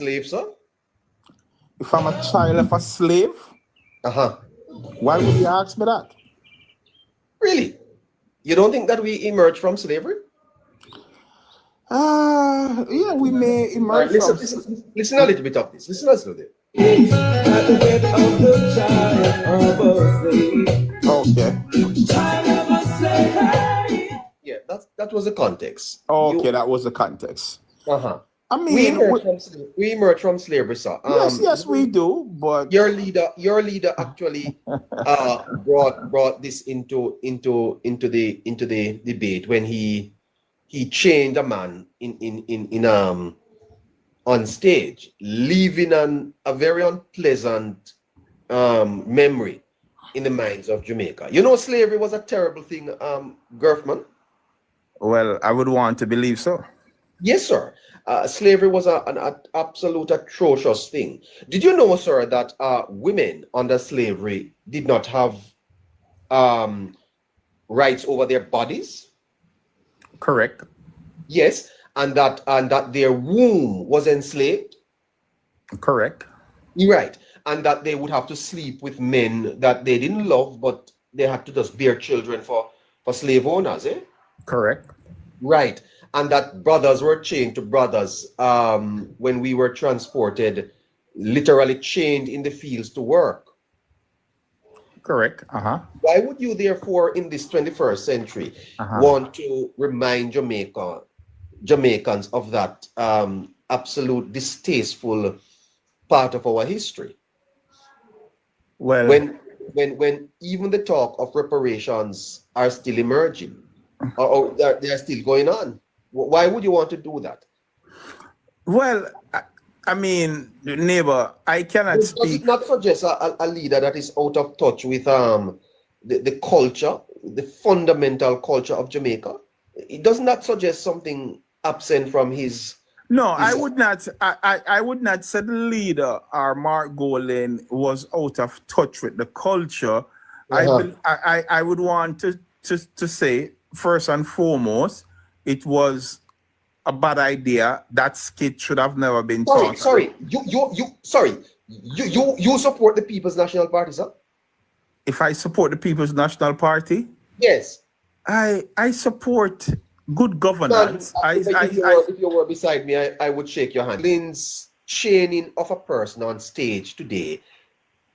slave, sir? If I'm a child of a slave, why would you ask me that? Really? You don't think that we emerged from slavery? Yeah, we may emerge listen, from. listen a little bit of this. Listen a little bit. Okay. Yeah, that was the context. Okay, that was the context. I mean, we emerged from slavery, sir. Yes, we do. But your leader actually brought this into the debate when he chained a man in on stage, leaving a very unpleasant memory in the minds of Jamaica. You know, slavery was a terrible thing, Gerfman. Well, I would want to believe so. Yes, sir. Slavery was an absolute atrocious thing. Did you know, sir, that women under slavery did not have rights over their bodies? Correct. Yes, and that their womb was enslaved? Correct. Right. And that they would have to sleep with men that they didn't love, but they had to just bear children for slave owners, eh? Correct. Right. And that brothers were chained to brothers when we were transported, literally chained in the fields to work. Correct. Why would you therefore in this 21st century want to remind Jamaicans of that absolute distasteful part of our history? Well, when even the talk of reparations are still emerging, or they're still going on. Why would you want to do that? Well, I mean, neighbor, I cannot speak. Does it not suggest a leader that is out of touch with the culture, the fundamental culture of Jamaica? It does not suggest something absent from his. No, I would not. I would not say the leader or Mark Golan was out of touch with the culture. I would want to say first and foremost, it was a bad idea. That skit should have never been taught. Sorry, you support the People's National Party, sir? If I support the People's National Party? Yes. I support good governance. If you were beside me, I would shake your hand. Lynn's chaining of a person on stage today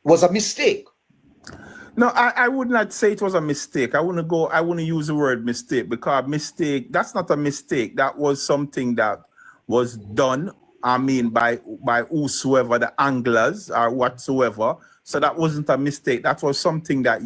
was a mistake. No, I would not say it was a mistake. I wouldn't use the word mistake, because mistake, that's not a mistake. That was something that was done, I mean, by whosoever, the anglers or whatsoever. So that wasn't a mistake. That was something that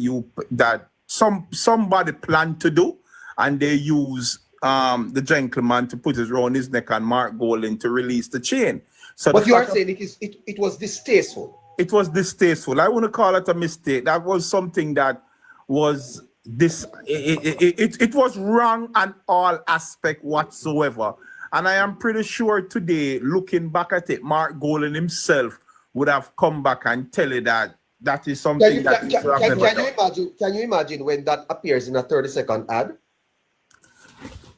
somebody planned to do, and they use the gentleman to put it around his neck and Mark Golan to release the chain. So but you are saying it was distasteful. It was distasteful. I wouldn't call it a mistake. That was something that was it was wrong on all aspect whatsoever. And I am pretty sure today, looking back at it, Mark Golan himself would have come back and tell you that is something Can you imagine when that appears in a 30-second ad?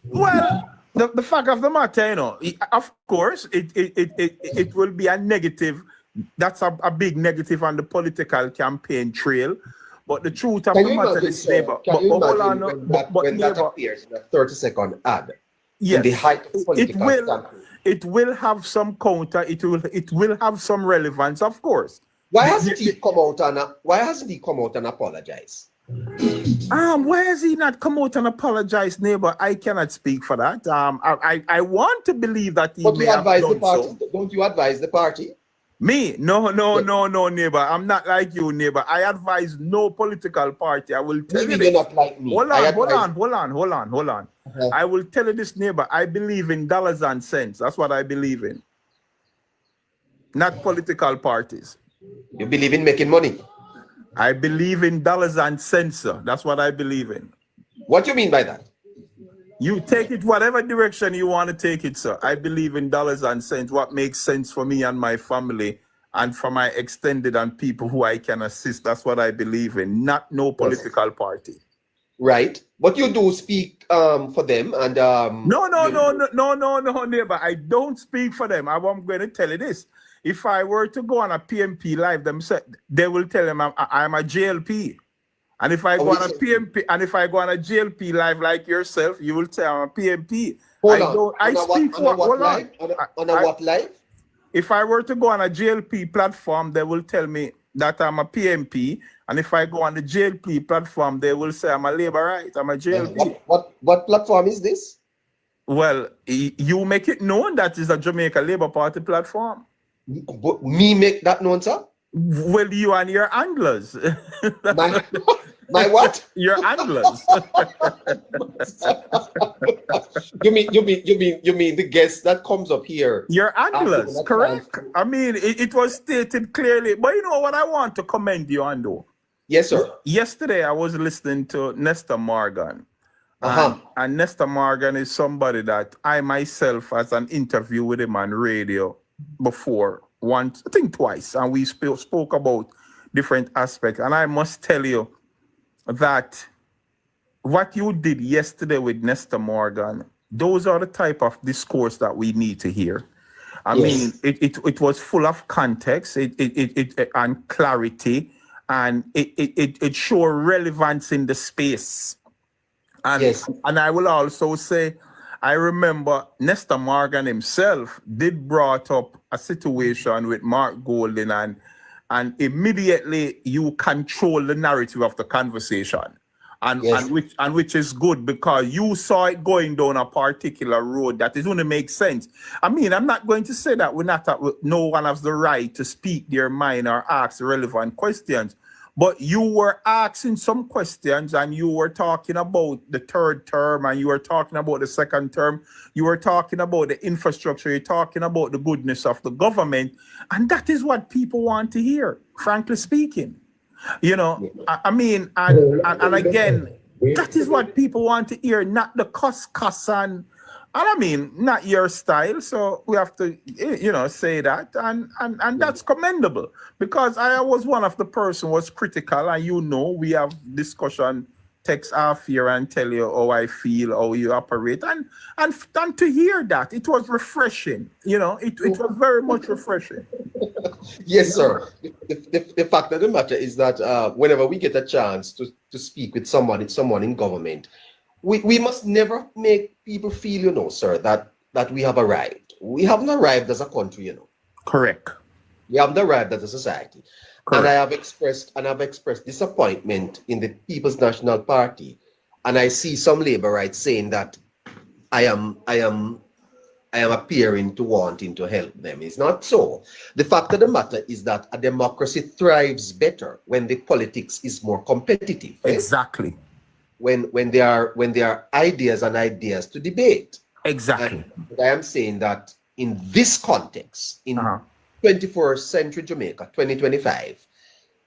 Well, the fact of the matter, you know, of course, it will be a negative. That's a big negative on the political campaign trail. But the truth of the matter is, neighbor. When that appears in a 30-second ad, yes, in the height of political it will have some counter. It will have some relevance, of course. Why hasn't he come out and apologize? Why has he not come out and apologize, neighbor? I cannot speak for that. I want to believe that he may have done so. Don't you advise the party? Me? No, neighbor. I'm not like you, neighbor. I advise no political party. I will tell you this. Not like me. Hold on. I will tell you this, neighbor. I believe in dollars and cents. That's what I believe in. Not political parties. You believe in making money? I believe in dollars and cents, sir. That's what I believe in. What do you mean by that? You take it whatever direction you want to take it, sir. I believe in dollars and cents, what makes sense for me and my family and for my extended and people who I can assist. That's what I believe in, not no political party. right? But you do speak for them, and No, neighbor. I don't speak for them. I'm going to tell you this. If I were to go on a PMP live, they will tell them I'm a JLP. And if I go on a PMP, and if I go on a JLP live like yourself, you will say I'm a PMP. I speak for what live? On what live? If I were to go on a JLP platform, they will tell me that I'm a PMP. And if I go on the JLP platform, they will say I'm a laborite, I'm a JLP. What platform is this? Well, you make it known that is a Jamaica Labour Party platform. But me make that known, sir? Well, you and your anglers. My what? Your anglers. You mean the guest that comes up here? Your anglers, correct? I mean, it was stated clearly. But you know what I want to commend you on, though? Yes, sir. Yesterday, I was listening to Nestor Morgan. And Nestor Morgan is somebody that I myself has an interview with him on radio before, once, I think twice, and we spoke about different aspects. And I must tell you that what you did yesterday with Nestor Morgan, those are the type of discourse that we need to hear. I mean, it was full of context, and clarity, and it showed relevance in the space. And, and I will also say, I remember Nestor Morgan himself did brought up a situation with Mark Golden, and immediately you control the narrative of the conversation, and which is good, because you saw it going down a particular road that is going to make sense. I mean, I'm not going to say that no one has the right to speak their mind or ask relevant questions, but you were asking some questions, and you were talking about the third term, and you were talking about the second term, you were talking about the infrastructure, you're talking about the goodness of the government, and that is what people want to hear, frankly speaking. You know, I mean, and again, that is what people want to hear, not the cuss and I mean, not your style. So we have to, say that, and that's commendable, because I was one of the person was critical, and we have discussion text off here and tell you how I feel, how you operate, and to hear that, it was refreshing. It was very much refreshing. Yes, sir. The fact of the matter is that whenever we get a chance to speak with someone in government, we must never make people feel, sir, that we have arrived. We haven't arrived as a country, Correct. We haven't arrived as a society. Correct. And I have expressed disappointment in the People's National Party, and I see some Labourites saying that I am appearing to wanting to help them. It's not so. The fact of the matter is that a democracy thrives better when the politics is more competitive. Exactly. When there are ideas to debate. Exactly. And I am saying that in this context, in 21st century Jamaica, 2025,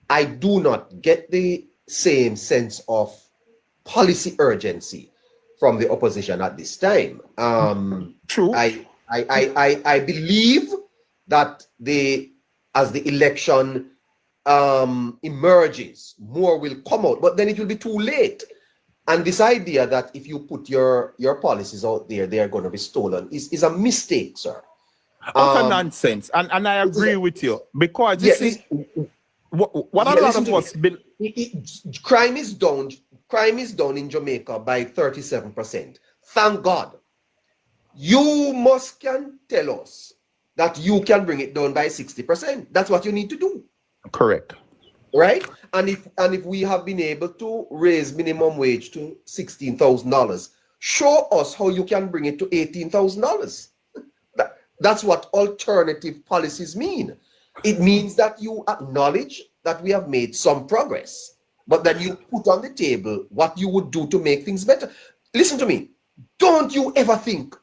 I do not get the same sense of policy urgency from the opposition at this time. True. I believe that as the election emerges, more will come out, but then it will be too late. And this idea that if you put your policies out there, they are going to be stolen is a mistake, sir. Utter nonsense. And I agree with you, because you see, what a lot of us build. Crime is down. Crime is down in Jamaica by 37%. Thank God. You can tell us that you can bring it down by 60%. That's what you need to do. Correct. Right? And if we have been able to raise minimum wage to $16,000, show us how you can bring it to $18,000. That's what alternative policies mean. It means that you acknowledge that we have made some progress, but then you put on the table what you would do to make things better. Listen to me. Don't you ever think,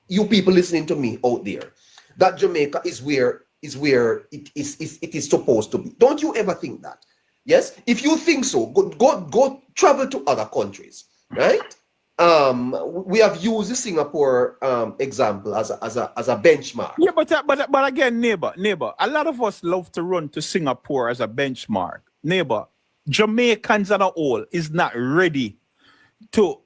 you people listening to me out there, that Jamaica is where it is supposed to be. Don't you ever think that? Yes? If you think so, go travel to other countries, right? We have used the Singapore example as a benchmark. Yeah, but again, neighbor, a lot of us love to run to Singapore as a benchmark. Neighbor, Jamaicans as a whole is not ready to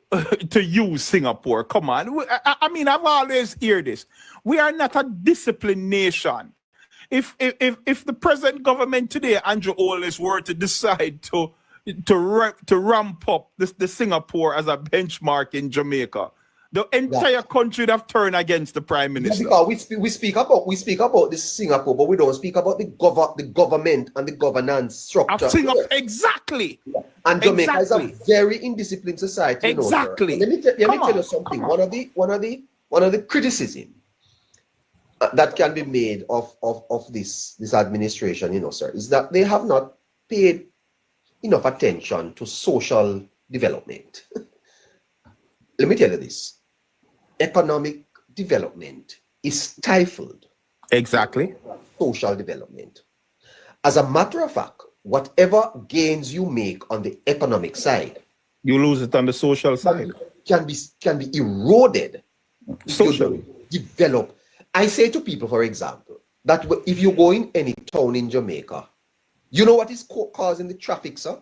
to use Singapore. Come on. I mean, I've always heard this. We are not a disciplined nation. If the present government today, Andrew Holness, were to decide to ramp up the Singapore as a benchmark in Jamaica, the entire country would have turned against the Prime Minister. Yeah, because we speak about this Singapore, but we don't speak about the government and the governance structure. Singapore, exactly. Yeah. And Jamaica is a very indisciplined society. Exactly. You know, let me tell you something. One of the criticism that can be made of this administration, you know, sir, is that they have not paid enough attention to social development. Let me tell you this. Economic development is stifled. Exactly. Social development. As a matter of fact, whatever gains you make on the economic side, you lose it on the social side. Can be eroded socially. Develop. I say to people, for example, that if you go in any town in Jamaica, you know what is causing the traffic, sir,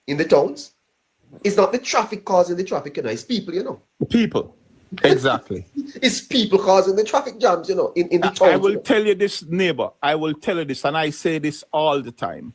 in the towns? It's not the traffic causing the traffic, you know, it's people, you know. People. Exactly. It's people causing the traffic jams, you know, in the towns. I will tell you this, neighbor. I will tell you this, and I say this all the time.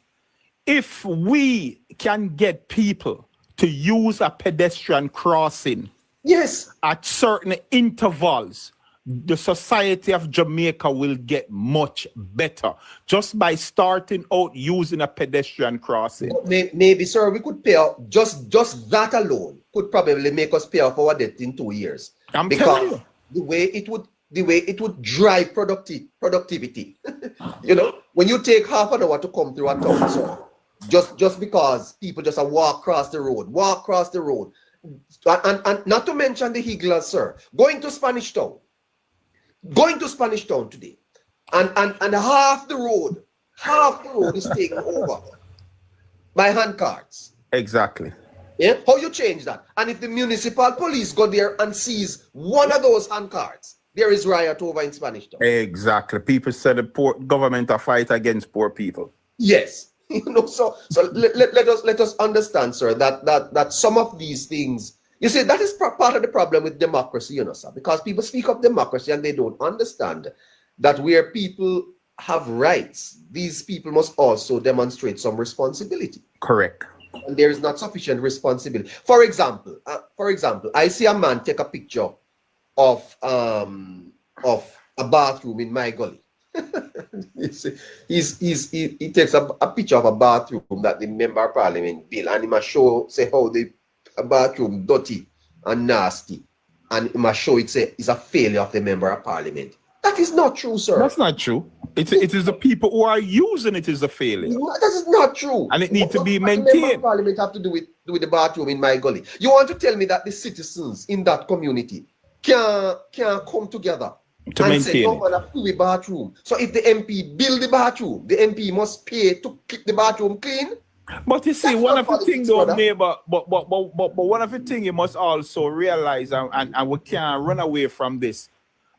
If we can get people to use a pedestrian crossing, yes, at certain intervals, the society of Jamaica will get much better just by starting out using a pedestrian crossing. Maybe, sir, we could pay off just that alone could probably make us pay off our debt in 2 years. I'm telling you, the way it would drive productivity. You know, when you take half an hour to come through a town, sir, just because people just walk across the road, and not to mention the higglers, sir, going to Spanish Town today, and half the road is taken over by hand carts. Exactly. Yeah, how you change that? And if the municipal police go there and seize one of those hand carts, there is riot over in Spanish Town. Exactly. People said the poor government are fight against poor people. Yes. You know, so let us understand, sir, that some of these things, you see, that is part of the problem with democracy, you know, sir, because people speak of democracy and they don't understand that where people have rights, these people must also demonstrate some responsibility. Correct. And there is not sufficient responsibility. For example, I see a man take a picture of a bathroom in my gully. He takes a picture of a bathroom that the member of parliament built, and he must show how the bathroom dirty and nasty, and he must show it's a failure of the member of parliament. That is not true, sir. That's not true. It is the people who are using it is the failure. That is not true. And it needs to be maintained. What the member of parliament have to do with the bathroom in my gully? You want to tell me that the citizens in that community can come together to and maintain say, no, man, a free bathroom. So if the MP build the bathroom, the MP must pay to keep the bathroom clean. But you see, one of the things, though, neighbor, but one of the things you must also realize, and we can't run away from this.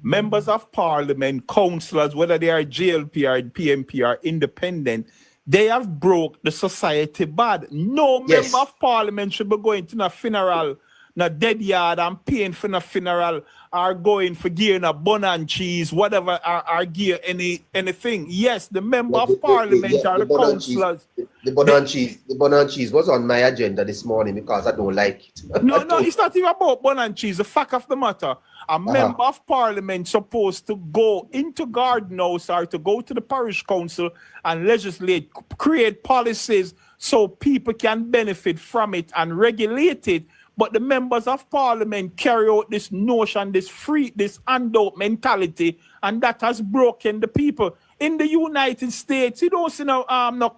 Members of parliament, councillors, whether they are JLP or PMP or independent, they have broke the society bad. No member of parliament should be going to a funeral, a dead yard, and paying for a funeral, or going for gearing a bun and cheese, whatever, or gear anything. Yes, the member of parliament or the councillors. The bun and cheese was on my agenda this morning because I don't like it. No, it's not even about bun and cheese. The fact of the matter, a member of parliament supposed to go into garden house or to go to the parish council and legislate, create policies so people can benefit from it and regulate it. But the members of parliament carry out this notion, this handout mentality, and that has broken the people. In the United States, you don't see no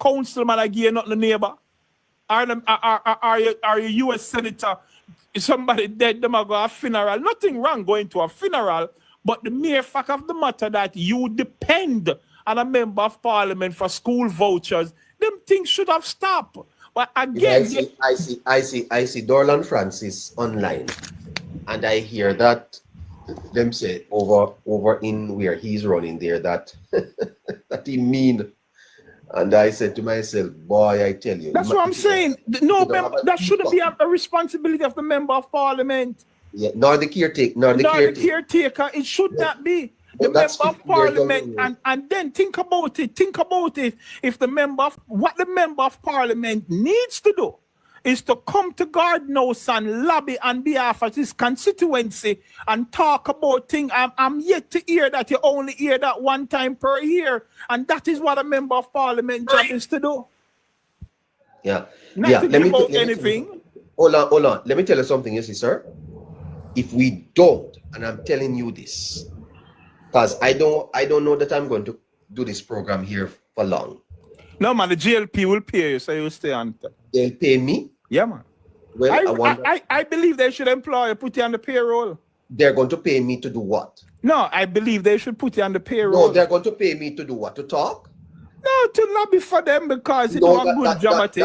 councilman again, not the neighbor. Are you US senator? If somebody dead, them go to a funeral. Nothing wrong going to a funeral, but the mere fact of the matter that you depend on a member of parliament for school vouchers, them things should have stopped. But again, I see Dorland Francis online, and I hear that them say over in where he's running there that that he mean And I said to myself, boy, I tell you. That's what I'm saying. No member, that shouldn't be a responsibility of the member of parliament. Yeah, nor the caretaker. It should not be. The member of parliament, and then think about it. If the member of parliament needs to do is to come to Garden House and lobby on behalf of his constituency and talk about things. I'm yet to hear that. You only hear that one time per year, and that is what a member of parliament job is to do. Yeah. Not to give out anything. Hold on. Let me tell you something, you see, sir. If we don't, and I'm telling you this, because I don't know that I'm going to do this program here for long. No, man, the JLP will pay you, so you'll stay on. They'll pay me? Yeah, man. Well, I believe they should employ you, put you on the payroll. They're going to pay me to do what? No, I believe they should put you on the payroll. No, they're going to pay me to do what? To talk? No, to lobby for them because it's a good dramatic.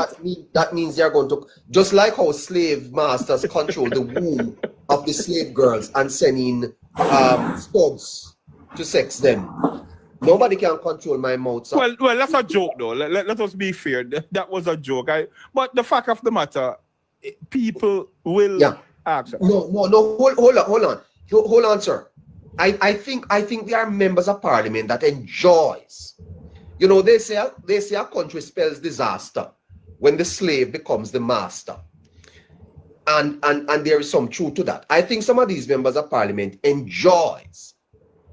That means they're going to, just like how slave masters control the womb of the slave girls and send in thugs to sex them. Nobody can control my mouth. Sir. Well, that's a joke, though. Let us be fair. That was a joke. But the fact of the matter, people will ask. No. Hold on, sir. I think there are members of parliament that enjoys. You know, they say a country spells disaster when the slave becomes the master. And there is some truth to that. I think some of these members of parliament enjoys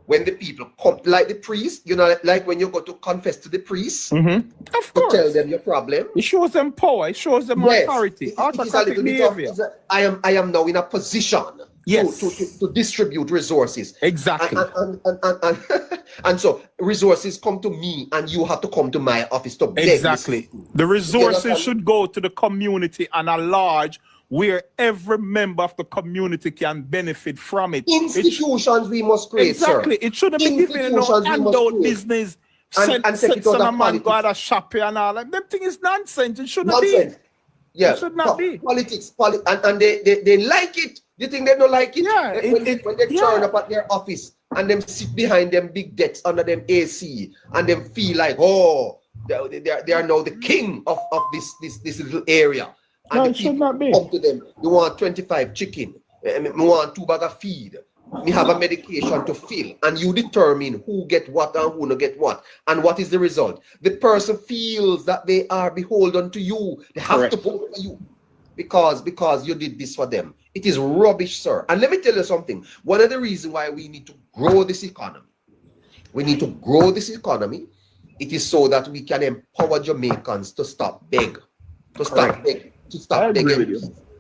when the people come, like the priest, you know, like when you go to confess to the priest, of course, to tell them your problem. It shows them power. It shows them authority. Autocratic behavior. I am now in a position to distribute resources. Exactly. And so resources come to me, and you have to come to my office to beg. Exactly. The resources should go to the community and a large, where every member of the community can benefit from it. Institutions we must create, exactly. Sir. It shouldn't be given no handout business. And send a man go out of shopping and all that. Them thing is nonsense. It shouldn't be. Yeah. It should not be. Politics, and they like it. You think they don't like it? Yeah. When they turn up at their office and them sit behind them big decks under them AC and them feel like, oh, they are now the king of this little area. And no, it should not be. Come to them. You want 25 chicken. You want 2 bags of feed. You have a medication to fill. And you determine who get what and who no get what. And what is the result? The person feels that they are beholden to you. They have to vote for you. Because you did this for them. It is rubbish, sir. And let me tell you something. One of the reasons why we need to grow this economy. It is so that we can empower Jamaicans to stop beg. To stop begging.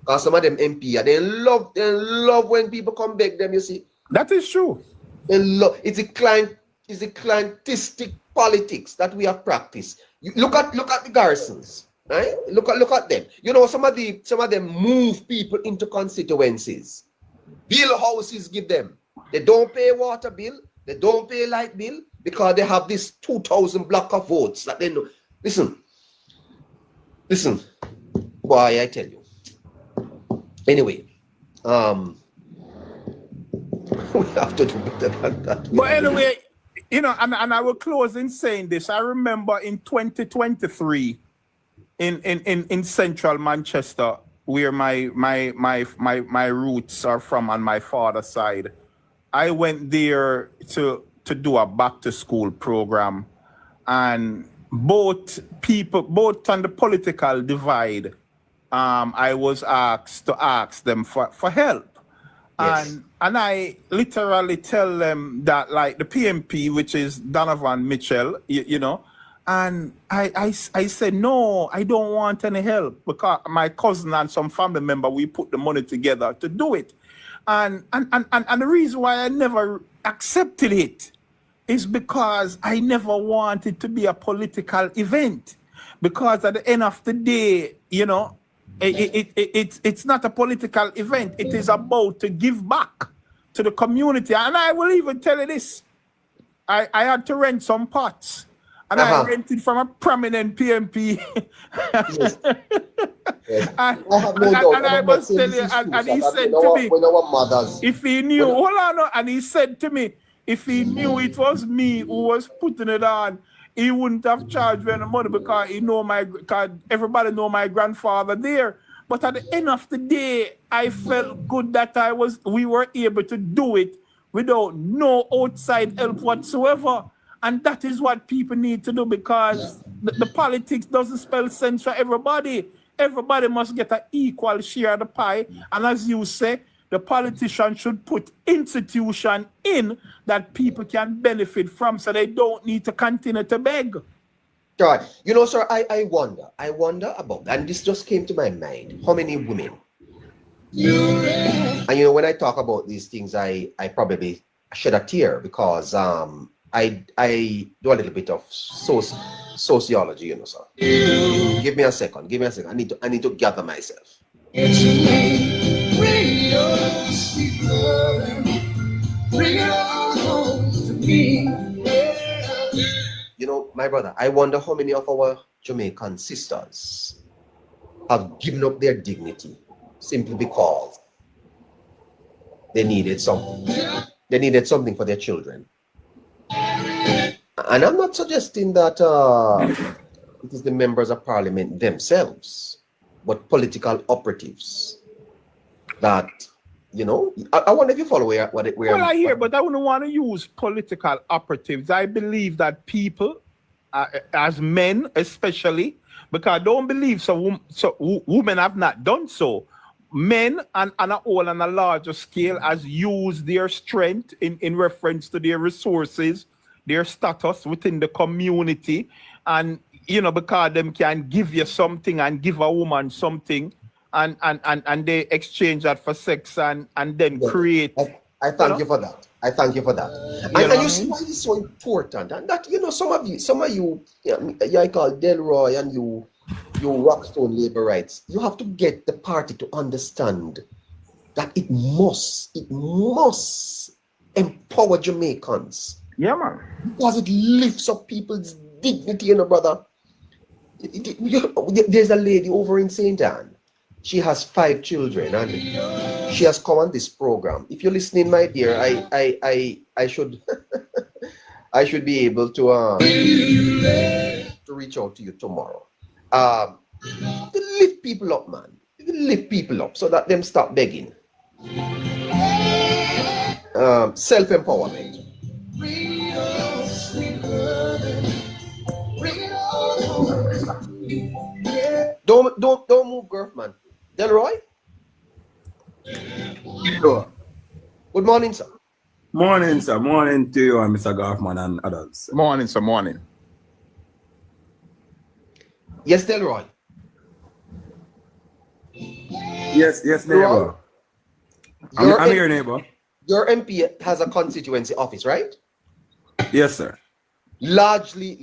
Because some of them MP, they love when people come beg them, you see. That is true. It's a clientistic politics that we have practiced. Look at the garrisons, right? Look at them. You know, some of them move people into constituencies. Bill houses give them. They don't pay water bill, they don't pay light bill because they have this 2,000 block of votes that they know. Listen. Boy, I tell you. Anyway, we have to do better than that. But anyway, you know, and I will close in saying this. I remember in 2023 in central Manchester, where my roots are from on my father's side. I went there to do a back to school program, and both on the political divide, I was asked to ask them for help. Yes. And I literally tell them that, like, the PMP, which is Donovan Mitchell, you know, and I said, no, I don't want any help, because my cousin and some family member, we put the money together to do it. And the reason why I never accepted it is because I never wanted to be a political event. Because at the end of the day, you know, it's not a political event. It is about to give back to the community. And I will even tell you this. I had to rent some pots. And I rented from a prominent PMP. Yes. Yes. And I must tell you, and he said to me, if he knew, hold on, and he said to me, if he knew it was me who was putting it on, he wouldn't have charged me any money because because everybody know my grandfather there. But at the end of the day, I felt good that we were able to do it without no outside help whatsoever. And that is what people need to do, because the politics doesn't spell sense for everybody. Everybody must get an equal share of the pie. And as you say, the politician should put institution in that people can benefit from, so they don't need to continue to beg. God, you know, sir, I wonder about, and this just came to my mind, how many women, and you know, when I talk about these things, I probably shed a tear, because I do a little bit of sociology, you know, sir. Give me a second. I need to gather myself. Bring it all home to me. You know, my brother, I wonder how many of our Jamaican sisters have given up their dignity simply because they needed something. They needed something for their children. And I'm not suggesting that it is the members of parliament themselves, but political operatives that, you know, I wonder if you follow what it. Well, I hear, but I wouldn't want to use political operatives. I believe that people, as men especially, because I don't believe women have not done so. Men on a whole and a larger scale has used their strength in reference to their resources, their status within the community, and, you know, because them can give you something and give a woman something, and they exchange that for sex and then create. I thank you for that. I thank you for that. And you see why it's so important. And that, you know, some of you, I call Delroy, and you Rockstone labor rights, you have to get the party to understand that it must empower Jamaicans. Yeah, man. Because it lifts up people's dignity, you know, brother. There's a lady over in St. Anne. She has 5 children, and she has come on this program. If you're listening, my dear, I should I should be able to reach out to you tomorrow. To lift people up, man. Lift people up so that them stop begging. Self-empowerment. Don't move, girl, man. Delroy? Sure. Good morning, sir. Morning, sir. Morning to you and Mr. Goffman and others. Morning, sir. Morning. Yes, Delroy. Yes, neighbor. I'm here, neighbor. Your MP has a constituency office, right? Yes, sir. Largely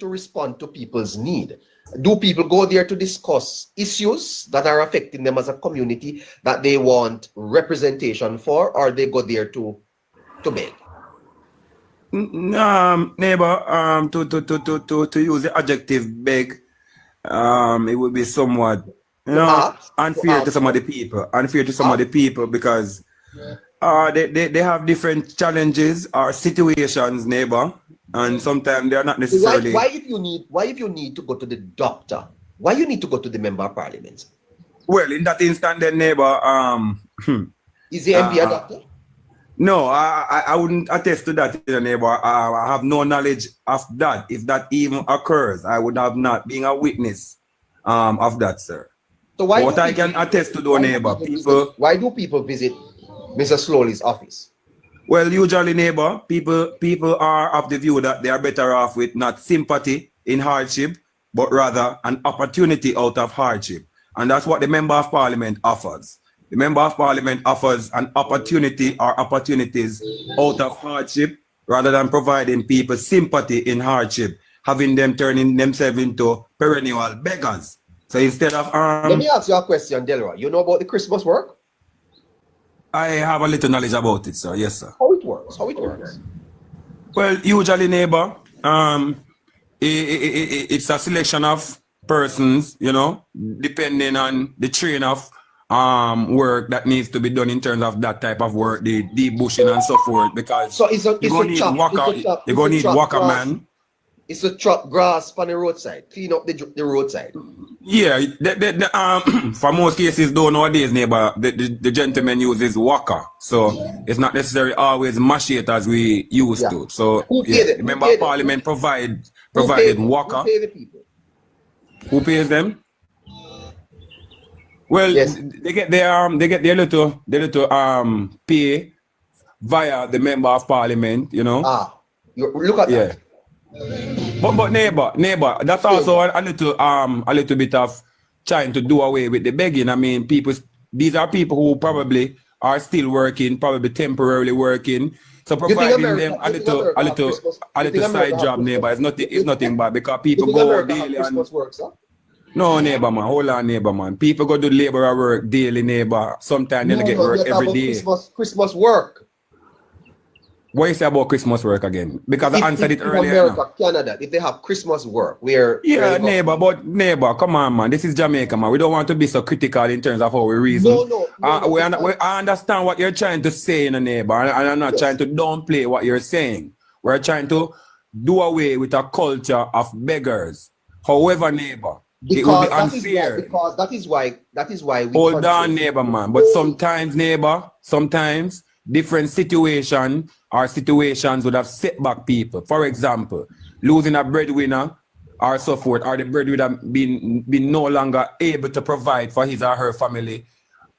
to respond to people's need. Do people go there to discuss issues that are affecting them as a community that they want representation for, or they go there to beg? Neighbor, to use the adjective beg, it would be somewhat, you know, unfair to some of the people. Unfair to some of the people, because they have different challenges or situations, neighbor. And sometimes they are not necessarily. Why if you need to go to the doctor? Why you need to go to the member of parliament? Well, in that instant, then, neighbor, is the MP a doctor? No, I wouldn't attest to that, neighbor. I have no knowledge of that. If that even occurs, I would have not been a witness of that, sir. So why? What I can attest to, though, neighbor, why do people visit Mr. Slowly's office? Well, usually, neighbor, people are of the view that they are better off with not sympathy in hardship, but rather an opportunity out of hardship. And that's what the Member of Parliament offers. The Member of Parliament offers an opportunity or opportunities out of hardship, rather than providing people sympathy in hardship, having them turning themselves into perennial beggars. So instead of let me ask you a question, Delroy. You know about the Christmas work? I have a little knowledge about it, sir. Yes, sir. How it works? Well, usually, neighbor, it's a selection of persons, you know, depending on the train of work that needs to be done in terms of that type of work, the bushing and so forth. Because so you're gonna need walker man. It's to chop grass on the roadside, clean up the roadside. Yeah, for most cases, though, nowadays, neighbor, the gentleman uses walker. So it's not necessarily always machete as we used to. So, Who yeah, pay them? the member of parliament provided walker. Who pay the people? Who pays them? Well, Yes. they get their little pay via the member of parliament, you know. Look at that. But neighbor, that's also a little bit of trying to do away with the begging. I mean, these are people who probably are still working, probably temporarily working. So providing them a little side job, neighbor, it's nothing bad because people go daily and no, neighbor man, hold on, neighbor man. People go do labor work daily, neighbor. Sometimes they get work every day. Christmas work. What you say about Christmas work again? Because I answered it earlier. America, Canada, if they have Christmas work, neighbor, come on, man. This is Jamaica, man. We don't want to be so critical in terms of how we reason. I understand what you're trying to say, neighbor, and I'm not trying to downplay what you're saying. We're trying to do away with a culture of beggars. However, neighbor, it will be unfair. Because that is why we hold on, neighbor, man. But sometimes, neighbor, different situations would have set back people. For example, losing a breadwinner or so forth, or the breadwinner being no longer able to provide for his or her family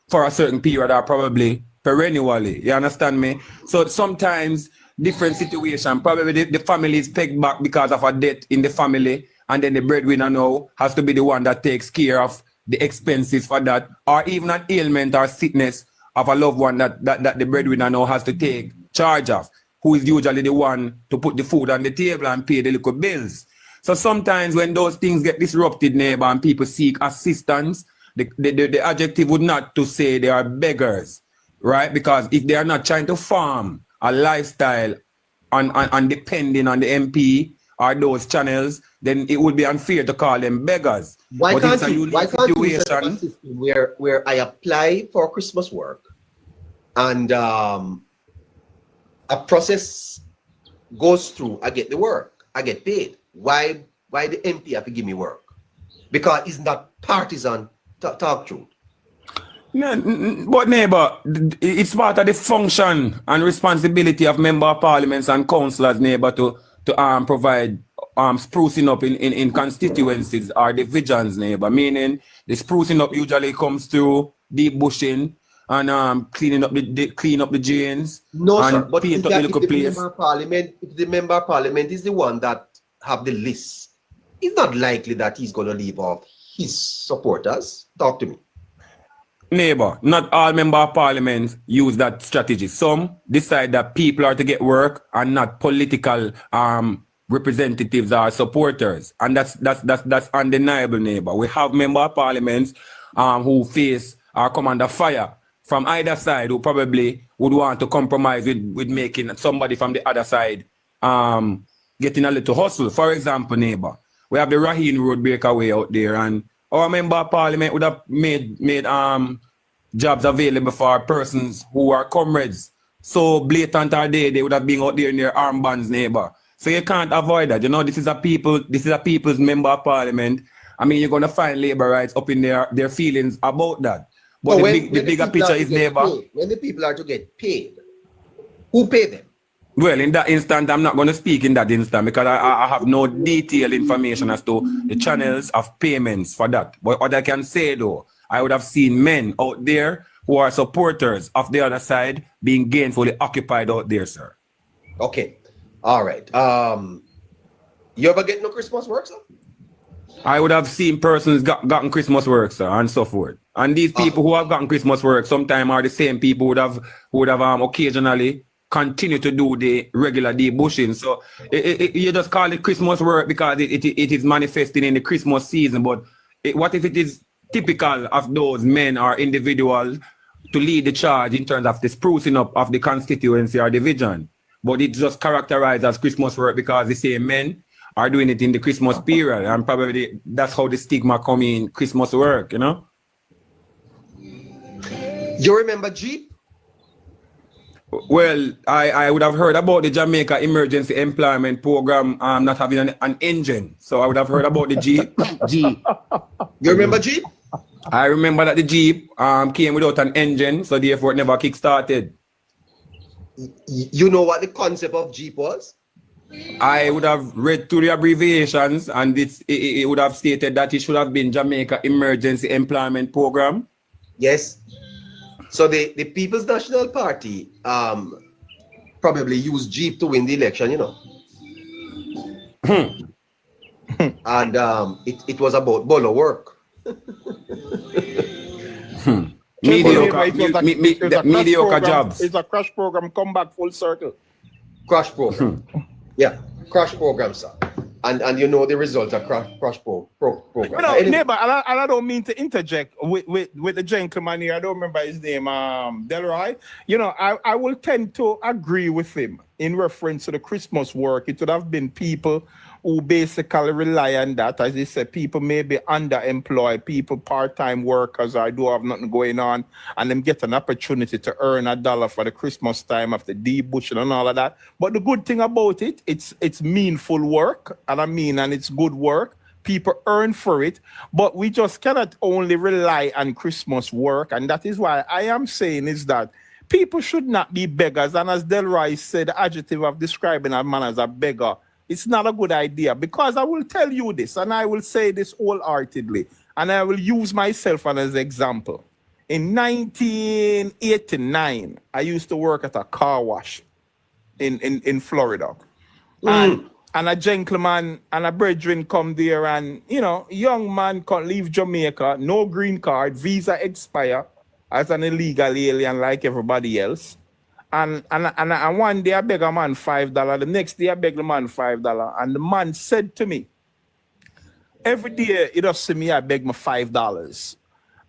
for a certain period or probably perennially. You understand me? So sometimes different situation, probably the family is pegged back because of a death in the family, and then the breadwinner now has to be the one that takes care of the expenses for that, or even an ailment or sickness of a loved one that the breadwinner now has to take charge of, who is usually the one to put the food on the table and pay the little bills. So sometimes when those things get disrupted, neighbor, and people seek assistance, the adjective would not to say they are beggars, right? Because if they are not trying to farm a lifestyle and depending on the MP or those channels, then it would be unfair to call them beggars. Why can't you set up a system where I apply for Christmas work and a process goes through, I get the work, I get paid. Why the MP have to give me work? Because it's not partisan talk truth. But neighbor, it's part of the function and responsibility of member of parliaments and councillors, neighbor, to provide sprucing up in constituencies or divisions, neighbor. Meaning the sprucing up usually comes through deep bushing and clean up the drains. No, and sir. But paint if up the little place. if the member of parliament is the one that have the list, it's not likely that he's going to leave off his supporters. Talk to me. Neighbor, not all member of parliament use that strategy. Some decide that people are to get work and not political representatives or supporters, and that's undeniable, neighbor. We have member of parliaments who face or come under fire from either side, who probably would want to compromise with making somebody from the other side getting a little hustle. For example, neighbor, we have the Raheen Road breakaway out there, and our member of parliament would have made jobs available for persons who are comrades. So blatant are they would have been out there in their armbands, neighbor. So you can't avoid that. You know, this is a people's member of parliament. I mean, you're gonna find labor rights up in their feelings about that. But so the bigger picture is, neighbor. When the people are to get paid, who pay them? Well, in that instant, I'm not going to speak in that instant because I have no detailed information as to the channels of payments for that. But what I can say, though, I would have seen men out there who are supporters of the other side being gainfully occupied out there, sir. Okay. All right. You ever get no Christmas work, sir? I would have seen persons gotten Christmas work, sir, and so forth. And these people who have gotten Christmas work sometimes are the same people who would have occasionally continue to do the regular debushing. So you just call it Christmas work because it is manifesting in the Christmas season. But what if it is typical of those men or individuals to lead the charge in terms of the sprucing up of the constituency or division? But it's just characterized as Christmas work because the same men are doing it in the Christmas period. And probably that's how the stigma come in Christmas work, you know? You remember Jeep? Well, I would have heard about the Jamaica Emergency Employment Program not having an engine. So I would have heard about the Jeep. You remember Jeep? I remember that the Jeep came without an engine, so therefore it never kick-started. You know what the concept of Jeep was? I would have read through the abbreviations, and it would have stated that it should have been Jamaica Emergency Employment Program. Yes. So the People's National Party probably used Jeep to win the election, you know. And it was about bolo work. Mediocre jobs. It's a crash program, come back full circle. Crash program. Yeah, crash program, sir. And you know the results of crash program. You know, Anyway. neighbor, and I don't mean to interject with the gentleman here. I don't remember his name, Delroy. You know, I will tend to agree with him in reference to the Christmas work. It would have been people who basically rely on that. As he said, people may be underemployed, people part-time workers, I do have nothing going on, and them get an opportunity to earn $1 for the Christmas time of the debushing and all of that. But the good thing about it, it's meaningful work, and it's good work. People earn for it, but we just cannot only rely on Christmas work, and that is why I am saying is that people should not be beggars. And as Delroy said, the adjective of describing a man as a beggar, it's not a good idea, because I will tell you this, and I will say this wholeheartedly, and I will use myself as an example. In 1989, I used to work at a car wash in Florida. And a gentleman and a brethren come there, and, you know, young man can't leave Jamaica, no green card, visa expire, as an illegal alien like everybody else. And one day I beg a man $5, the next day I beg the man $5, and the man said to me, every day he does see me, I beg me $5.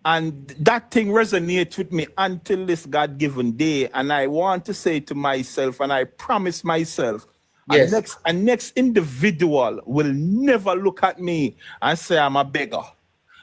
And that thing resonates with me until this God-given day. And I want to say to myself, and I promise myself, yes, a next individual will never look at me and say I'm a beggar.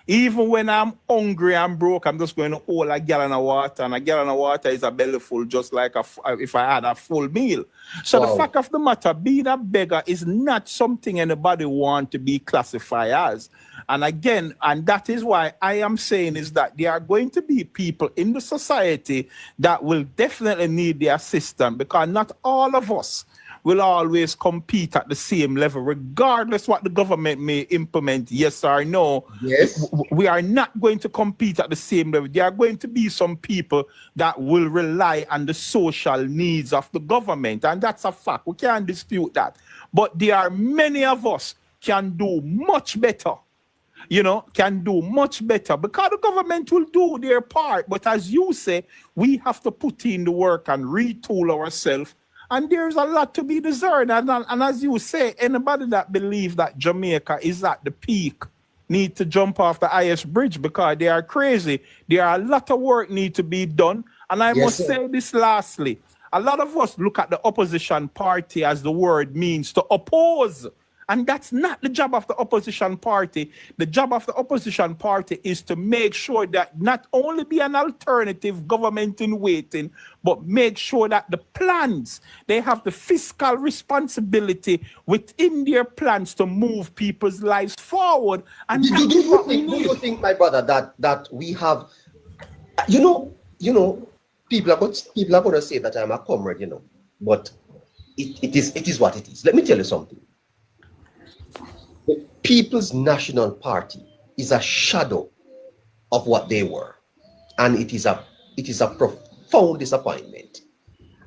Even when I'm hungry and broke, I'm just going to hold a gallon of water, and a gallon of water is a belly full, just like if I had a full meal. So wow. The fact of the matter, being a beggar is not something anybody want to be classified as. And again, and that is why I am saying is that there are going to be people in the society that will definitely need the assistance, because not all of us will always compete at the same level, regardless what the government may implement, yes or no. Yes. We are not going to compete at the same level. There are going to be some people that will rely on the social needs of the government, and that's a fact. We can't dispute that. But there are many of us can do much better. Can do much better, because the government will do their part. But as you say, we have to put in the work and retool ourselves. And there's a lot to be discerned. And as you say, anybody that believes that Jamaica is at the peak need to jump off the highest bridge, because they are crazy. There are a lot of work need to be done. And I must say this lastly. A lot of us look at the opposition party as the word means to oppose. And that's not the job of the opposition party. The job of the opposition party is to make sure that not only be an alternative government in waiting, but make sure that the plans, they have the fiscal responsibility within their plans to move people's lives forward. And do you think, my brother, that we have, people are going to say that I'm a comrade, but it is what it is. Let me tell you something. The People's National Party is a shadow of what they were, and it is a profound disappointment.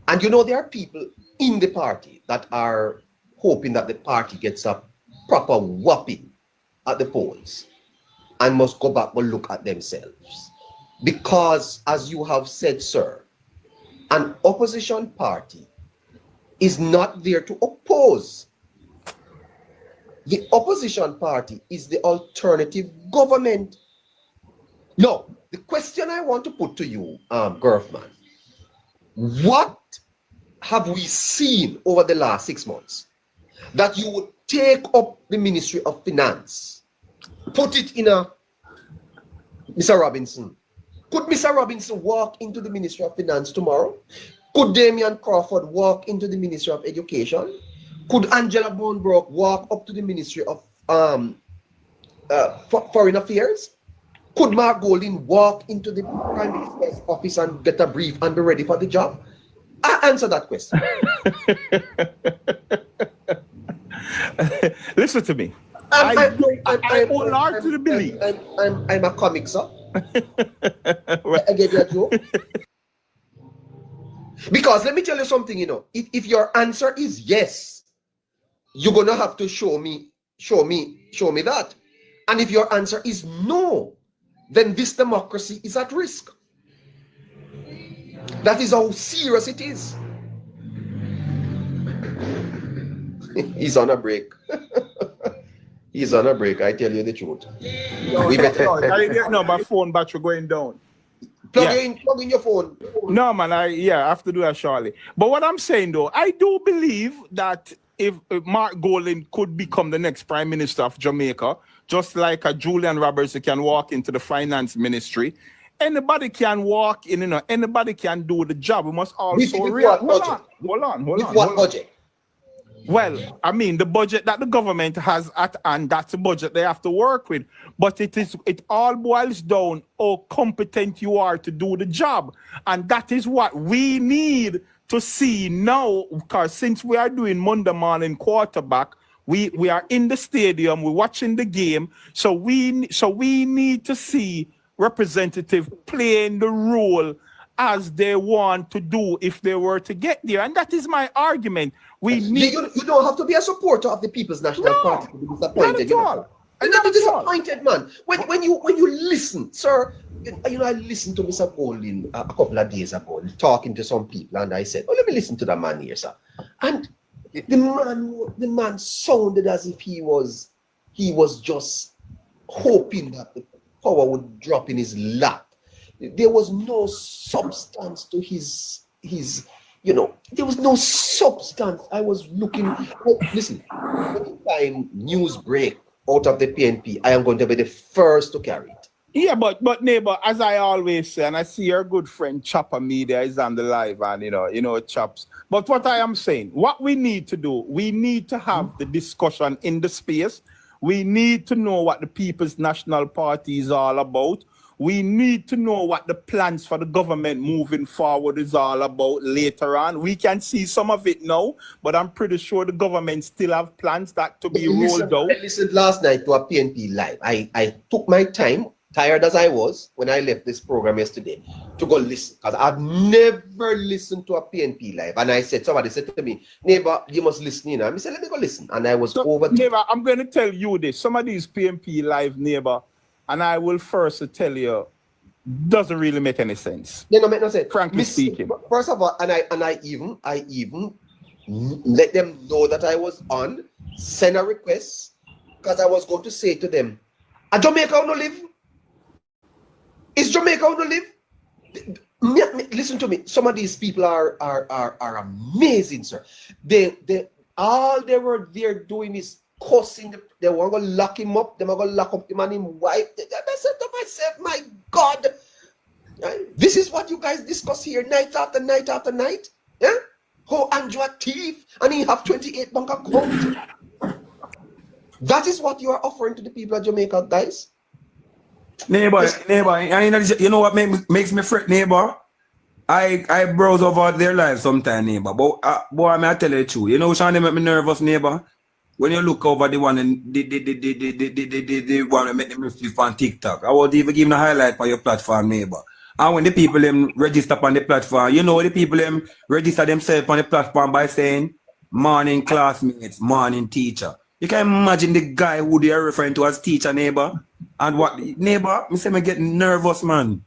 And there are people in the party that are hoping that the party gets a proper whopping at the polls and must go back and look at themselves, because, as you have said, sir, an opposition party is not there to oppose. The opposition party is the alternative government. Now, the question I want to put to you, Gerfman, what have we seen over the last 6 months that you would take up the Ministry of Finance, put it in a Mr. Robinson? Could Mr. Robinson walk into the Ministry of Finance tomorrow? Could Damian Crawford walk into the Ministry of Education? Could Angela Bournebrook walk up to the Ministry of Foreign Affairs? Could Mark Golding walk into the Prime Minister's office and get a brief and be ready for the job? Answer that question. Listen to me. I'm hold hard to the belief. I'm a comic, sir. I gave you a joke. Because let me tell you something, if your answer is yes, you're gonna have to show me that. And if your answer is no, then this democracy is at risk. That is how serious it is. He's on a break. He's on a break, I tell you the truth. No, my phone battery going down. Plug in your phone. No, man, I have to do that shortly. But what I'm saying, though, I do believe that if Mark Golding could become the next Prime Minister of Jamaica, just like a Julian Roberts can walk into the finance ministry, anybody can walk in, anybody can do the job. We must also realize. Hold on. What budget? Well, I mean, the budget that the government has at hand, that's the budget they have to work with. But it all boils down how competent you are to do the job. And that is what we need to see now, because since we are doing Monday morning quarterback, we are in the stadium, we're watching the game. So we need to see representative playing the role as they want to do if they were to get there. And that is my argument. You don't have to be a supporter of the People's National Party to be disappointed. Not at all. And not disappointed, man. When you listen, sir, I listened to Mr. Golding a couple of days ago, talking to some people, and I said, let me listen to the man here, sir. And the man sounded as if he was just hoping that the power would drop in his lap. There was no substance to his there was no substance. I was looking. Listen, anytime news break out of the PNP, I am going to be the first to carry it. Yeah, but neighbor, as I always say, and I see your good friend Chopper Media is on the live, and Chops. But what I am saying, what we need to do, we need to have the discussion in the space. We need to know what the People's National Party is all about. We need to know what the plans for the government moving forward is all about later on. We can see some of it now, but I'm pretty sure the government still have plans that to be rolled out. I listened last night to a PNP live. I took my time, tired as I was when I left this program yesterday, to go listen. Because I've never listened to a PNP live. And somebody said to me, neighbor, you must listen. I said, let me go listen. And I was over. Neighbor, I'm going to tell you this. Some of these PNP live, neighbor, and I will first tell you, doesn't really make any sense. They don't make no sense. Frankly speaking. First of all, I even let them know that I was on, send a request, because I was going to say to them, "Are Jamaica on live? Is Jamaica on live?" Listen to me. Some of these people are amazing, sir. All they were there doing is cussing. They were going to lock him up. They were going to lock up him and him wife. I said to myself, my God, this is what you guys discuss here night after night after night. Yeah? How Andrew a thief and he have 28 bank accounts. That is what you are offering to the people of Jamaica, guys. Neighbor, you know what makes me fret, neighbor? I browse over their lives sometimes, neighbor. But boy, I tell you the truth. You know which one they make me nervous, neighbor? When you look over the one and the one that make them receive on TikTok, I would even give them a highlight for your platform, neighbor. And when the people them register on the platform, you know the people them register themselves on the platform by saying morning classmates, morning teacher. You can imagine the guy who they are referring to as teacher, neighbor. And what neighbor, me say me getting nervous, man.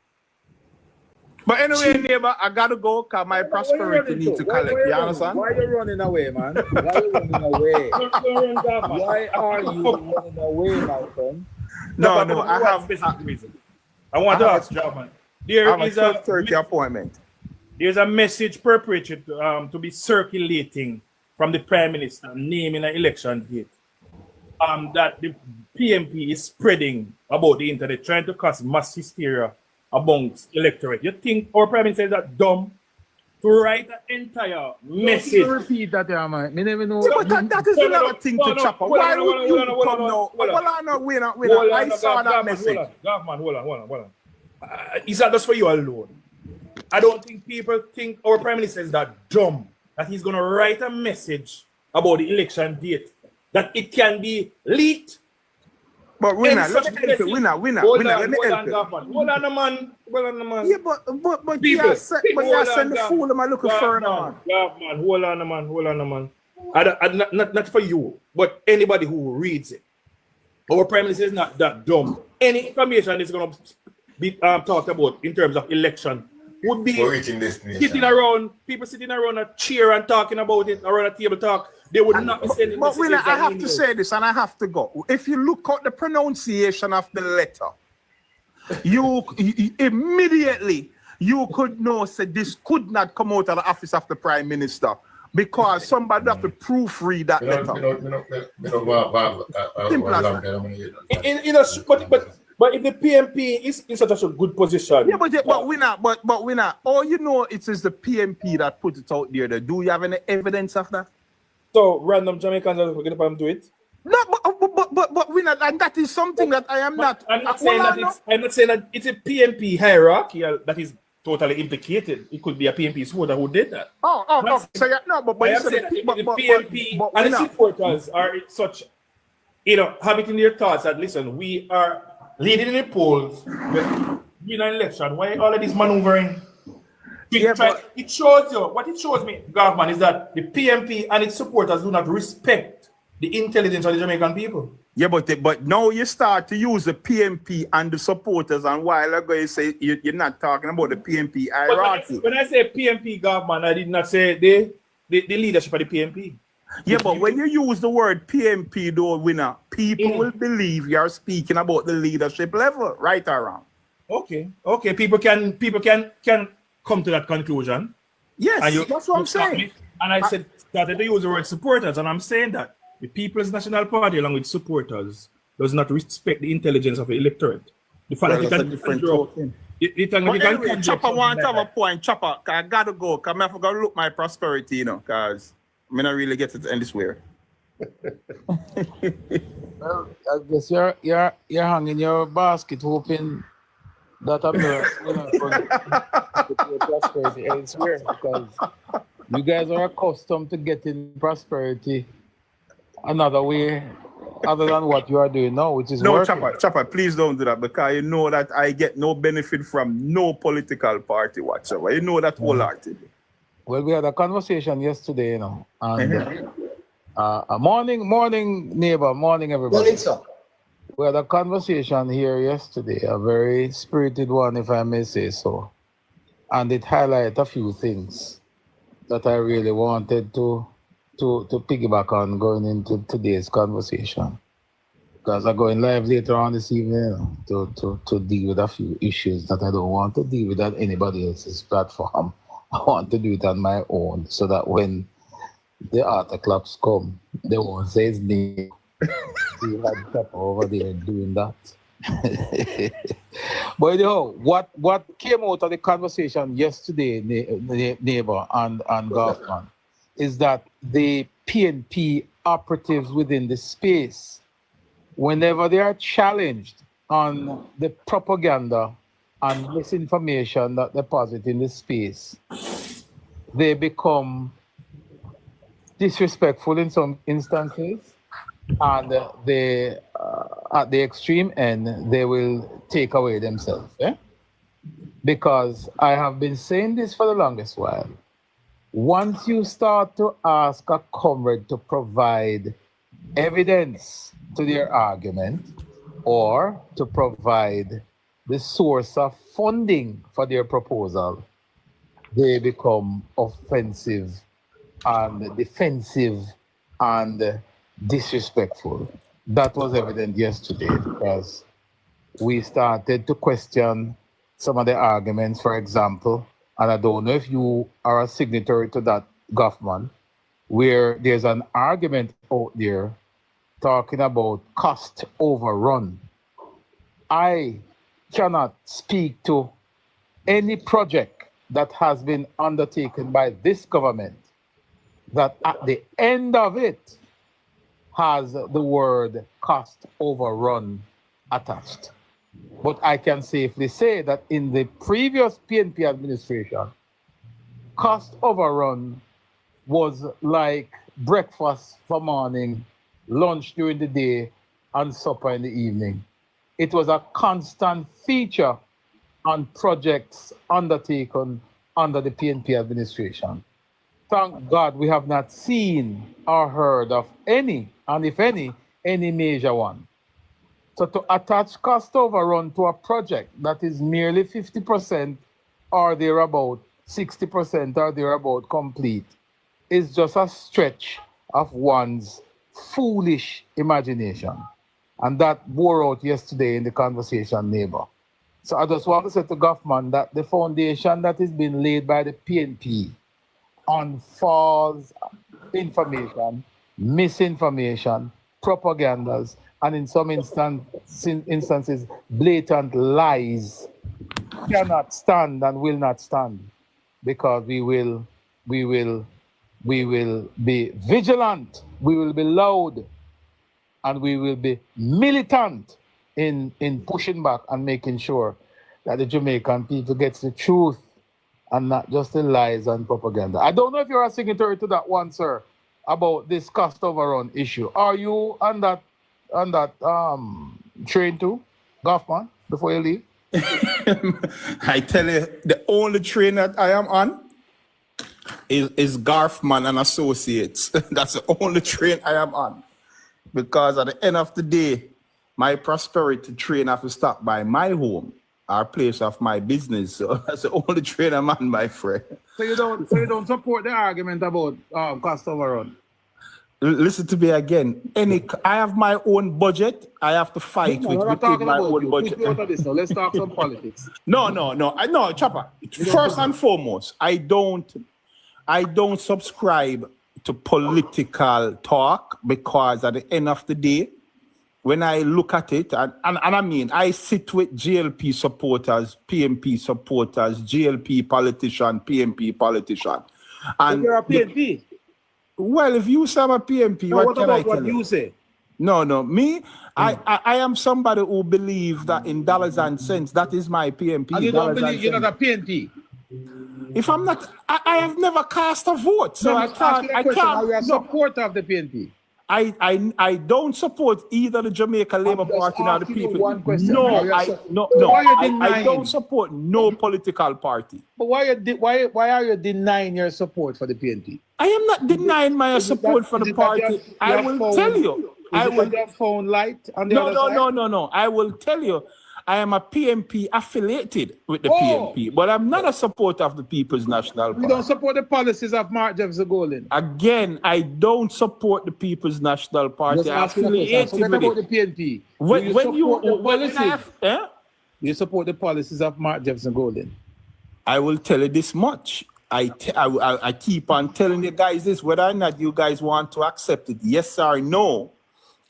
But anyway, neighbor, I gotta go because my prosperity needs to collect. You understand? Why are you running away, man? Why are you running away? Why are you running away, my friend? No, I have specific reason. I want to ask Jarman. There is a 30 appointment. There's a message perpetrated to be circulating from the Prime Minister naming an election date. That the PMP is spreading about the internet, trying to cause mass hysteria amongst electorate. You think our Prime Minister is that dumb to write an entire message. Repeat that, yeah, man. Me never know. Yeah, but that is another thing to chop up. Why would you come now? I saw that message. Hold on. It's not just for you alone. I don't think people think our Prime Minister is that dumb that he's going to write a message about the election date, that it can be leaked. But winner, let me help you. Winner, let me help you. Hold on, man. Yeah, but you are send the fool, I'm looking for man. Hold on, man. Not for you, but anybody who reads it. Our Prime Minister is not that dumb. Any information is going to be talked about in terms of election would be sitting around a chair and talking about it around a table talk. They would not be sending. But winner, I have to say this, and I have to go. If you look at the pronunciation of the letter, you immediately you could know that this could not come out of the office of the Prime Minister because somebody have to proofread that letter. But if the PMP is in such a good position, yeah, but winner, all you know it is the PMP that put it out there. Do you have any evidence of that? So random Jamaicans are going to do it? No, but winner, and that is something that I am not. I'm not saying that it's a PMP hierarchy that is totally implicated. It could be a PMP supporter who did that. Oh. So yeah, no, but I am saying that the PMP and the supporters are such, have it in their thoughts that listen, we are leading in the polls, we're in an election. Why all of this maneuvering? It shows you, what it shows me, government, is that the PMP and its supporters do not respect the intelligence of the Jamaican people. Yeah, but now you start to use the PMP and the supporters, and while ago you say you're not talking about the PMP hierarchy. When I say PMP government, I did not say the leadership of the PMP. Yeah, but when you use the word PMP, though, winner, people will believe you are speaking about the leadership level, right or wrong. Okay. People can come to that conclusion. Yes, that's what I'm saying. And I started to use the word supporters, and I'm saying that the People's National Party, along with supporters, does not respect the intelligence of the electorate. The fact that Chopper wants to have a point. Chopper, I gotta go, because I forgot to look my prosperity, because I don't really get it anywhere. Well, I guess you're hanging your basket hoping that I'm not prosperity elsewhere, because you guys are accustomed to getting prosperity another way other than what you are doing now, which is working. Chopper, please don't do that, because you know that I get no benefit from no political party whatsoever. You know that wholeheartedly. Well, we had a conversation yesterday, and morning neighbor, morning everybody. Morning, sir. We had a conversation here yesterday, a very spirited one, if I may say so, and it highlighted a few things that I really wanted to piggyback on going into today's conversation, because I'm going live later on this evening to deal with a few issues that I don't want to deal with on anybody else's platform. I want to do it on my own, so that when the autoclaps come, they won't say it's me. You had Pepper over there doing that. But what came out of the conversation yesterday, neighbor and Goffman, is that the PNP operatives within the space, whenever they are challenged on the propaganda and misinformation that deposit in the space, they become disrespectful in some instances, and they at the extreme end they will take away themselves. Because I have been saying this for the longest while. Once you start to ask a comrade to provide evidence to their argument, or to provide the source of funding for their proposal, they become offensive and defensive and disrespectful. That was evident yesterday, because we started to question some of the arguments. For example, and I don't know if you are a signatory to that, Goffman, where there's an argument out there talking about cost overrun. I cannot speak to any project that has been undertaken by this government that at the end of it has the word cost overrun attached. But I can safely say that in the previous PNP administration, cost overrun was like breakfast for morning, lunch during the day, and supper in the evening. It was a constant feature on projects undertaken under the PNP administration. Thank God we have not seen or heard of any, and if any major one. So to attach cost overrun to a project that is merely 50% or thereabout, 60% or thereabout complete is just a stretch of one's foolish imagination. And that bore out yesterday in the conversation, neighbor. So I just want to say to Goffman that the foundation that is being laid by the PNP on false information, misinformation, propagandas, and in some instances, blatant lies cannot stand and will not stand, because we will be vigilant, we will be loud, and we will be militant in pushing back and making sure that the Jamaican people gets the truth and not just the lies and propaganda. I don't know if you're a signatory to that one, sir, about this cost overrun issue. Are you on that train too, Goffman, before you leave? I tell you, the only train that I am on is Garfman and Associates. That's the only train I am on. Because at the end of the day, my prosperity train have to stop by my home, our place of my business. So that's the only train I'm on, my friend. So you don't support the argument about cost overrun? Listen to me again. I have my own budget. I have to fight within my own budget. Let's talk some politics. No, Chopper. First and foremost, I don't subscribe to political talk, because at the end of the day, when I look at it, and I mean, I sit with JLP supporters, PMP supporters, JLP politician, PMP politician. And you're a PNP. Well, if you say I'm a PMP, what can I tell what you say? No, me, I am somebody who believes that in dollars and cents, that is my PMP. And you don't believe you're not a PNP? If I'm not, I have never cast a vote, so I can't. Are you a supporter of the PNP? I don't support either the Jamaica Labour Party nor the people. I don't support no political party. But why are you denying your support for the PNP? I am not denying my support for the party. I will tell you. I will your phone light on the other side? No. I will tell you. I am a PMP affiliated with the PMP, but I'm not a supporter of the People's National Party. You don't support the policies of Mark Jefferson Golden? Again, I don't support the People's National Party. I'm affiliated with about the PNP. You support the policies of Mark Jefferson Golden? I will tell you this much. I keep on telling you guys this, whether or not you guys want to accept it, yes or no.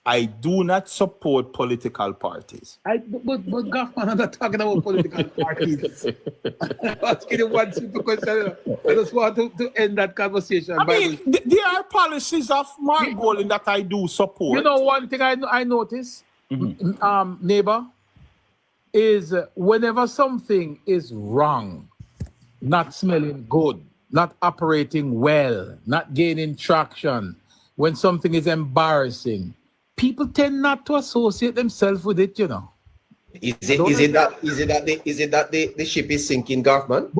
I do not support political parties. But Goffman, I'm not talking about political parties. I'm asking you one simple question. I just want to end that conversation. There are policies of Mark Golden that I do support. You know, one thing I notice, neighbor, is whenever something is wrong, not smelling good, not operating well, not gaining traction, when something is embarrassing, people tend not to associate themselves with it, you know. Is it that the ship is sinking, Garfman?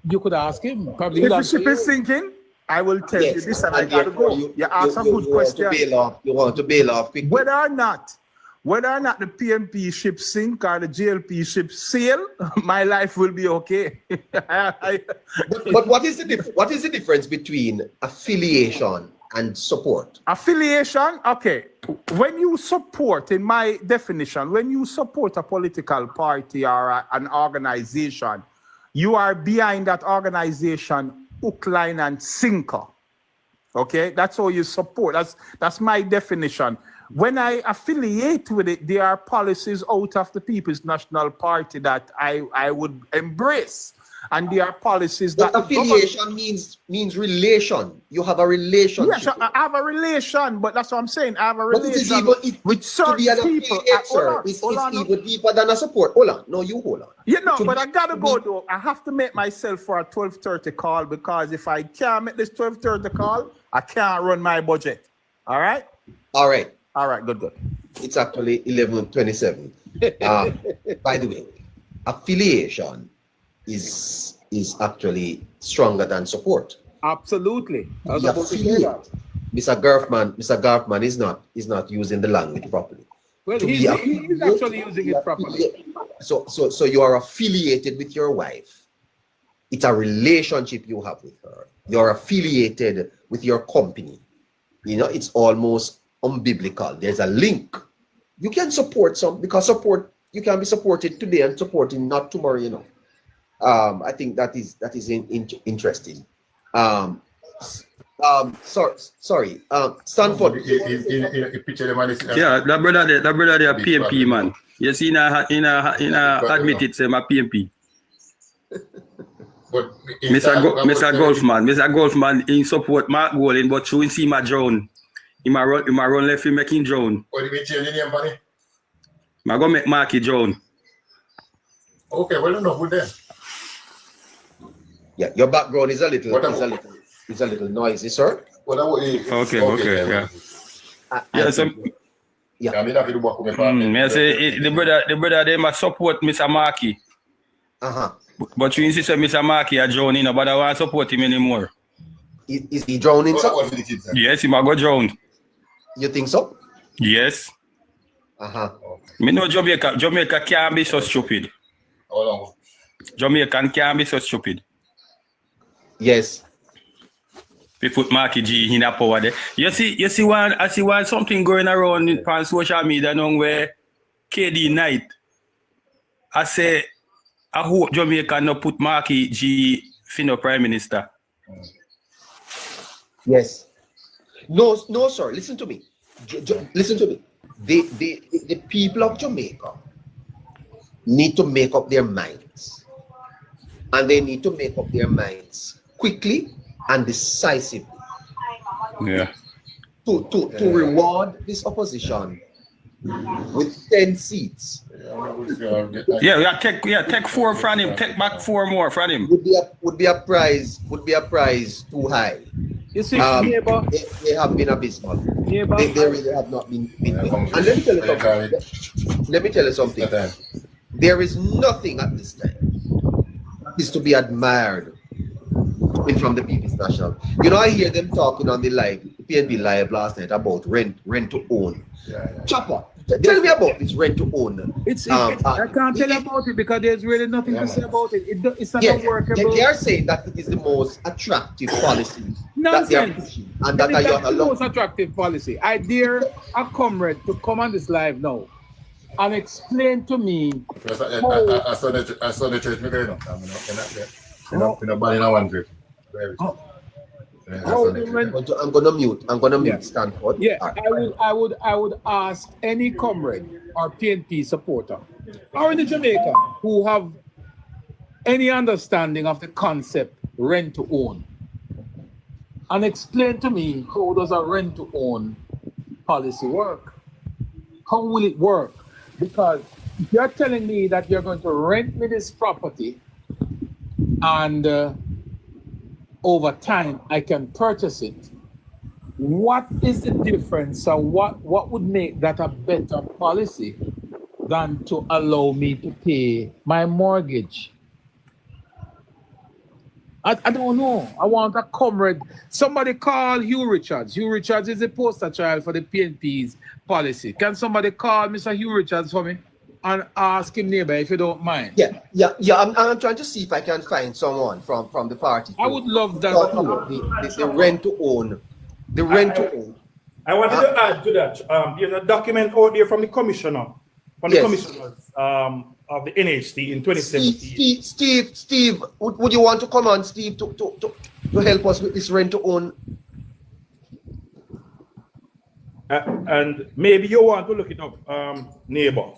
You could ask him. Probably if the ship is sinking, I will tell you this, and I gotta go. You ask a good question. You want to bail off quickly. Whether or not the PMP ship sink or the JLP ship sail, my life will be okay. But what is the difference between affiliation and support? Affiliation, okay. When you support, in my definition, when you support a political party or an organization, you are behind that organization hook, line, and sinker. Okay, that's how you support. That's my definition. When I affiliate with it, there are policies out of the People's National Party that I would embrace. and there are policies But that affiliation means relation. You have a relationship. Yes, I have a relation, but that's what I'm saying. I have a But it is relation even with to certain be an people. affiliate, sir. It's even deeper than a support. Hold on. No, you hold on. You know, To but be- I gotta go though. I have to make myself for a 12:30 call, because if I can't make this 12:30 call, I can't run my budget. All right? All right. All right, good. It's actually 11:27. By the way, affiliation is actually stronger than support. Absolutely. I was The about to say that. affiliate, Mr. Garfman is not using the language properly. Well, To he's be actually using it properly. So you are affiliated with your wife. It's a relationship you have with her. You're affiliated with your company. You know, it's almost unbiblical. There's a link. You can support some, because you can be supported today and supporting not tomorrow, you know. I think that is interesting. Sorry. Stanford. Yeah, that brother there, PMP man. You see, admit it, say my PMP. But Mr. Golfman, in support Mark Golden, but through see my drone. He might run left him making drone. What do you change the name, Fanny? I go make Marky drone. Okay, well enough with them. Yeah, your background is a little noisy, sir. Okay, yeah. Yeah. I mean, I feel work with my I say the brother they must support Mr. Marky. But you insist on Mr. Marky a drone, you know, but I want to support him anymore. Is he drowning, sir? Yes, he might go drown. You think so? Yes. Me know Jamaica can't be so stupid. Jamaican can't be so stupid. Yes. We put Marky G in a power there. I see one something going around on social media now where KD Knight. I say I hope Jamaica no put Marky G for Prime Minister. Yes. No, sir. Listen to me. Listen to me. The people of Jamaica need to make up their minds, and they need to make up their minds quickly and decisively. Yeah. To reward this opposition with 10 seats. Take 4 from him. Take back 4 more from him. Would be a prize too high. You see, neighbor, they have been abysmal. Neighbor, they really have not been. And let me tell you something. There is nothing at this time that is to be admired from the People's National. You know, I hear them talking on the PNB live last night about rent to own. Chopper, tell me about this rent to own. I can't tell you about it because there's really nothing to say about it. It's not workable. They are saying that it is the most attractive policy. Nonsense. And that that's the most attractive policy. I dare a comrade to come on this live now and explain to me. I saw the church. I'm gonna mute Stanford. Yeah, I would ask any comrade or PNP supporter or in the Jamaica who have any understanding of the concept rent to own and explain to me, how does a rent to own policy work? How will it work? Because if you're telling me that you're going to rent me this property and over time I can purchase it, what is the difference, or what would make that a better policy than to allow me to pay my mortgage? I don't know. I want a comrade. Somebody call Hugh Richards. Hugh Richards is the poster child for the PNP's policy. Can somebody call Mr. Hugh Richards for me and ask him, neighbor, if you don't mind? Yeah. I'm trying to see if I can find someone from the party. I would love that. The rent to own. The rent to own. I wanted to add to that. There's a document out there from the commissioner, commissioners of the NHT in 2017. Steve, would you want to come on, Steve, to help us with this rent to own? And maybe you want to look it up, neighbor.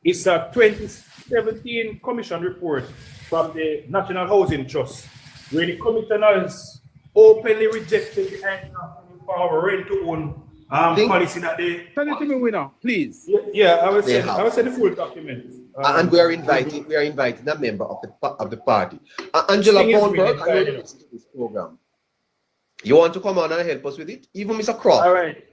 It's a 2017 commission report from the National Housing Trust, where the commissioners openly rejected the idea of rent-to-own policy that they... Send it to me, winner, please. Yeah, I will send the full document. And we are inviting a member of the party. Angela Bornberg, I know you listen to this program. You want to come on and help us with it? Even Mr. Croft. All right.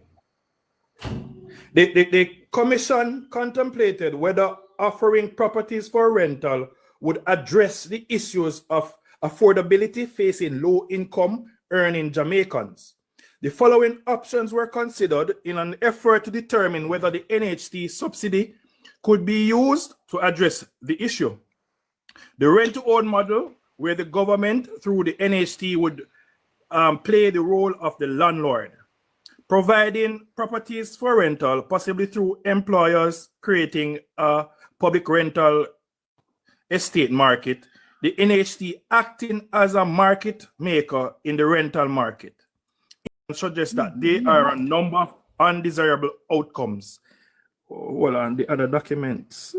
The commission contemplated whether offering properties for rental would address the issues of affordability facing low-income earning Jamaicans. The following options were considered in an effort to determine whether the NHT subsidy could be used to address the issue. The rent-to-own model, where the government through the NHT would play the role of the landlord, providing properties for rental, possibly through employers creating a public rental estate market, the NHT acting as a market maker in the rental market. It suggests that there are a number of undesirable outcomes. Hold on, the other documents.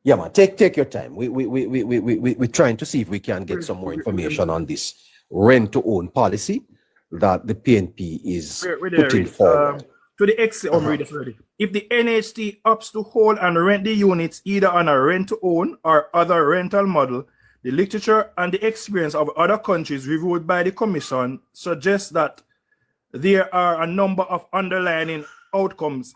Yeah, man, take your time. We're trying to see if we can get some more information on this rent-to-own policy that the PNP is putting forward. To the extent, if the NHT opts to hold and rent the units either on a rent-to-own or other rental model, the literature and the experience of other countries reviewed by the Commission suggests that there are a number of underlying outcomes,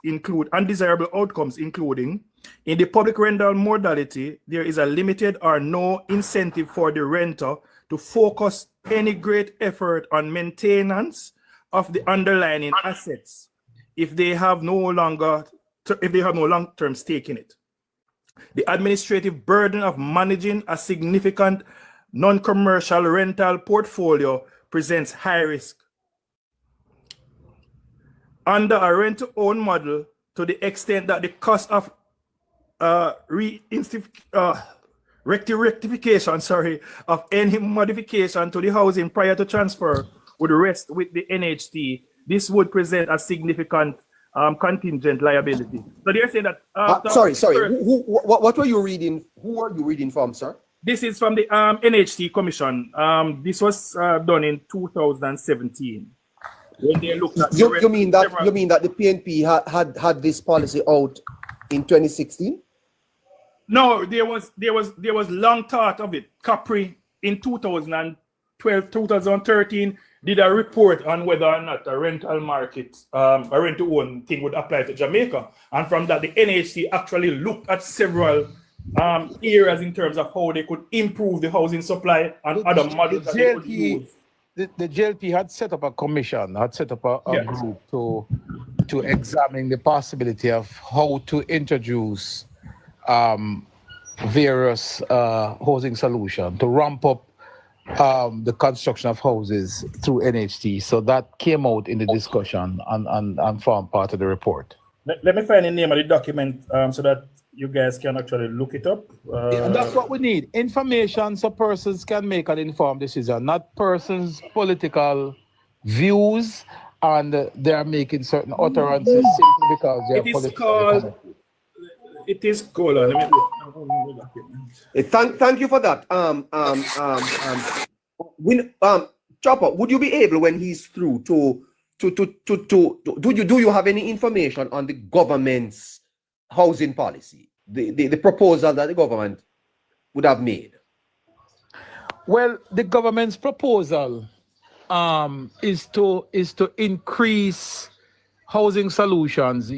undesirable outcomes, including in the public rental modality, there is a limited or no incentive for the renter to focus any great effort on maintenance of the underlying assets if they have no long-term stake in it. The administrative burden of managing a significant non-commercial rental portfolio presents high risk. Under a rent-to-own model, to the extent that the cost of rectification of any modification to the housing prior to transfer would rest with the NHT, this would present a significant contingent liability. So they're saying that... sorry. What were you reading? Who are you reading from, sir? This is from the NHT Commission. This was done in 2017. When they looked at you mean that the PNP had this policy out in 2016? No, there was long thought of it. Capri in 2012, 2013 did a report on whether or not a rental market, a rent-to-own thing would apply to Jamaica. And from that, the NHC actually looked at several areas in terms of how they could improve the housing supply and other models that they could use. The JLP had set up a commission, had set up a group to examine the possibility of how to introduce various housing solutions to ramp up the construction of houses through NHT. So that came out in the discussion and formed part of the report. Let me find the name of the document so that you guys can actually look it up. And that's what we need. Information so persons can make an informed decision, not persons' political views, and they are making certain utterances simply because they are political. It is called. Let me thank you for that. Chopper, would you be able, when he's through, do you have any information on the government's housing policy, the proposal that the government would have made? Well, the government's proposal is to increase housing solutions